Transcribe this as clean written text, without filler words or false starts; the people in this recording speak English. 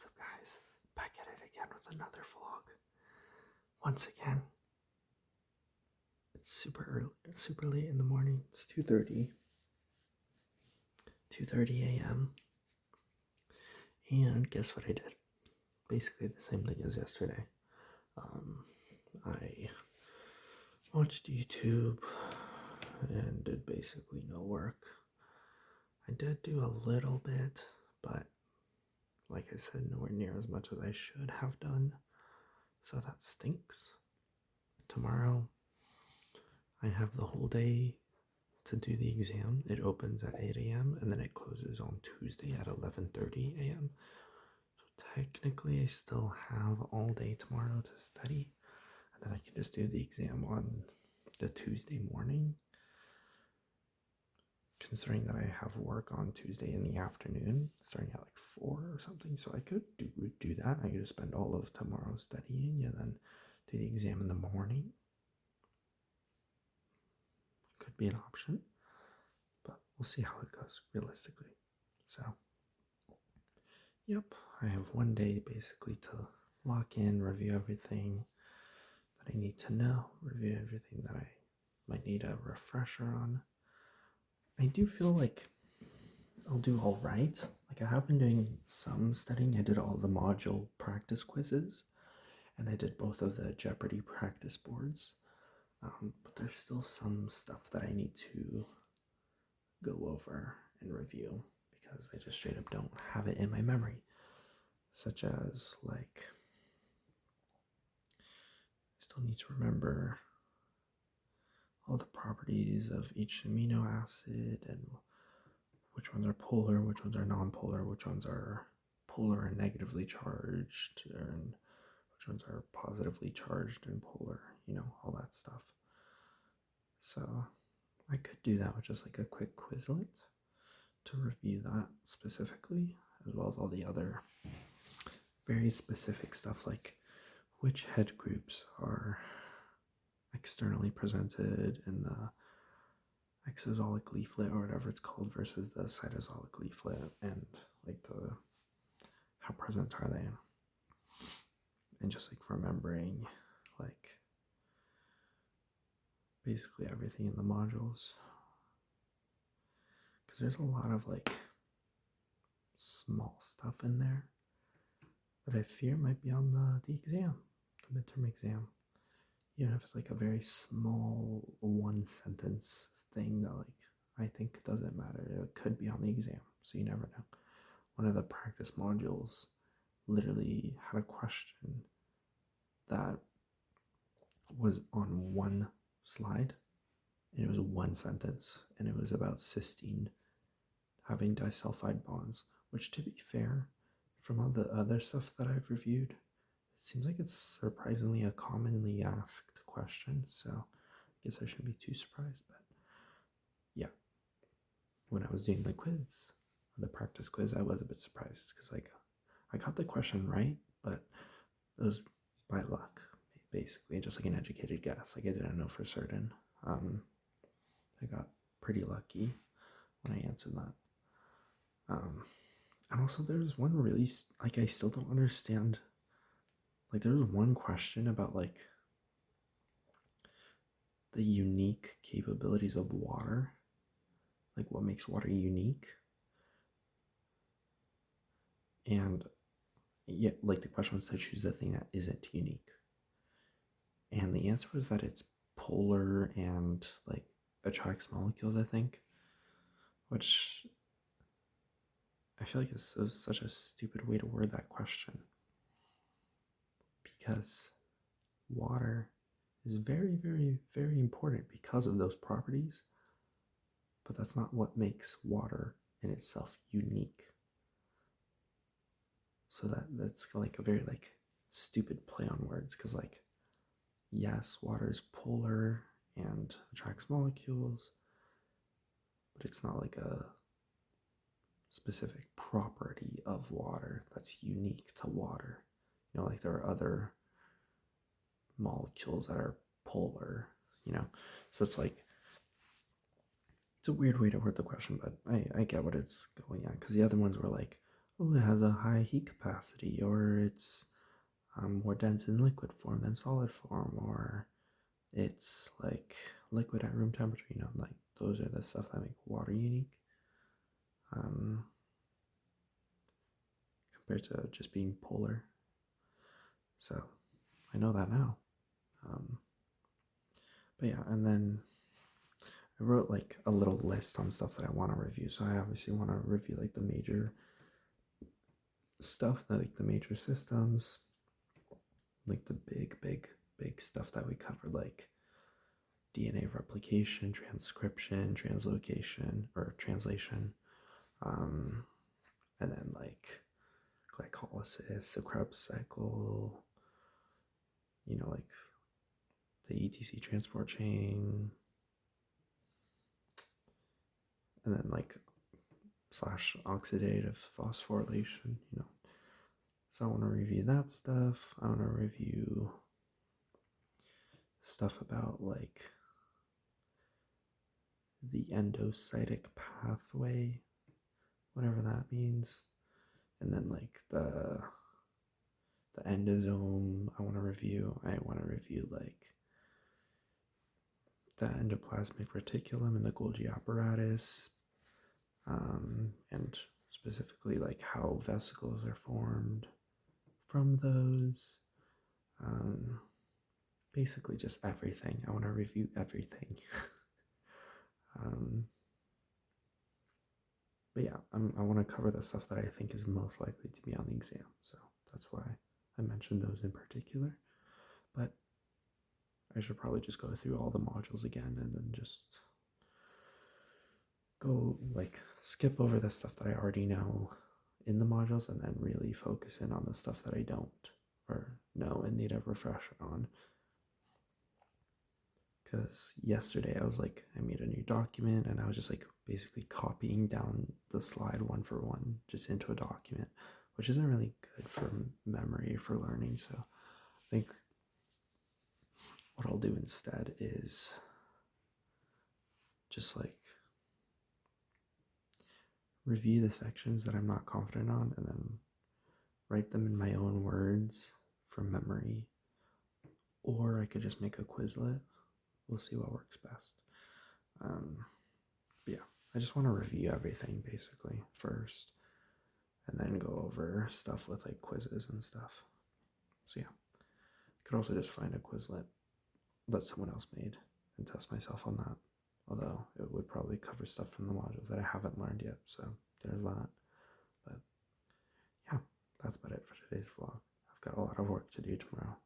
What's up, guys? Back at it again with another vlog. Once again, it's super early, super late in the morning. It's 2:30 a.m. And guess what I did? Basically the same thing as yesterday. I watched YouTube and did basically no work. I did do a little bit, but like I said, nowhere near as much as I should have done. So that stinks. Tomorrow, I have the whole day to do the exam. It opens at 8 a.m. and then it closes on Tuesday at 11:30 a.m. So technically, I still have all day tomorrow to study, and then I can just do the exam on the Tuesday morning. Considering that I have work on Tuesday in the afternoon, starting at like 4 or something, so I could do that. I could just spend all of tomorrow studying and then do the exam in the morning. Could be an option, but we'll see how it goes realistically. So, yep, I have one day basically to lock in, review everything that I need to know, review everything that I might need a refresher on. I do feel like I'll do all right. Like, I have been doing some studying. I did all the module practice quizzes, and I did both of the Jeopardy practice boards. But there's still some stuff that I need to go over and review because I just straight up don't have it in my memory. Such as, like, I still need to remember all the properties of each amino acid and which ones are polar, which ones are non-polar, which ones are polar and negatively charged, and which ones are positively charged and polar, all that stuff. So I could do that with just like a quick Quizlet to review that specifically, as well as all the other very specific stuff like which head groups are externally presented in the exosolic leaflet or whatever it's called versus the cytosolic leaflet, and like how present are they, and just like remembering like basically everything in the modules, because there's a lot of like small stuff in there that I fear might be on the exam, the midterm exam, even if it's like a very small one sentence thing that like I think doesn't matter. It could be on the exam, so you never know. One of the practice modules literally had a question that was on one slide, and it was one sentence, and it was about cysteine having disulfide bonds, which, to be fair, from all the other stuff that I've reviewed, it seems like it's surprisingly a commonly asked question, so I guess I shouldn't be too surprised. But yeah, when I was doing the quiz, the practice quiz, I was a bit surprised because like I got the question right, but it was by luck, basically, just like an educated guess. Like I didn't know for certain. I got pretty lucky when I answered that. And also there's one really, like, I still don't understand. Like there was one question about like the unique capabilities of water, like what makes water unique. And yet, like, the question was to choose the thing that isn't unique. And the answer was that it's polar and like attracts molecules, I think, which I feel like is such a stupid way to word that question, because water is very, very, very important because of those properties, but that's not what makes water in itself unique. So that's like a very like stupid play on words, because like, yes, water is polar and attracts molecules, but it's not like a specific property of water that's unique to water. Like there are other molecules that are polar, so it's like, it's a weird way to word the question, but I get what it's going at, because the other ones were like, oh, it has a high heat capacity, or it's more dense in liquid form than solid form, or it's like liquid at room temperature. Like those are the stuff that make water unique. Um, Compared to just being polar. So I know that now. Um, but yeah, and then I wrote like a little list on stuff that I want to review. So I obviously want to review like the major stuff, like the major systems, like the big stuff that we covered, like DNA replication, transcription, translocation, or translation, um, and then like glycolysis, the Krebs cycle, like the ETC transport chain, and then like slash oxidative phosphorylation, So I want to review that stuff. I want to review stuff about like the endocytic pathway, whatever that means. And then like the endosome I want to review. I want to review like the endoplasmic reticulum and the Golgi apparatus, and specifically like how vesicles are formed from those. Basically just everything. I want to review everything. But yeah, I want to cover the stuff that I think is most likely to be on the exam. So that's why I mentioned those in particular. But I should probably just go through all the modules again and then just go like skip over the stuff that I already know in the modules and then really focus in on the stuff that I don't or know and need a refresher on. Because yesterday I was like, I made a new document and I was just like basically copying down the slide one for one just into a document, which isn't really good for memory for learning. So I think what I'll do instead is just like review the sections that I'm not confident on and then write them in my own words from memory. Or I could just make a Quizlet. We'll see what works best. But yeah, I just want to review everything basically first and then go over stuff with like quizzes and stuff. So yeah, I could also just find a Quizlet that someone else made and test myself on that. Although it would probably cover stuff from the modules that I haven't learned yet. So there's that. But yeah, that's about it for today's vlog. I've got a lot of work to do tomorrow.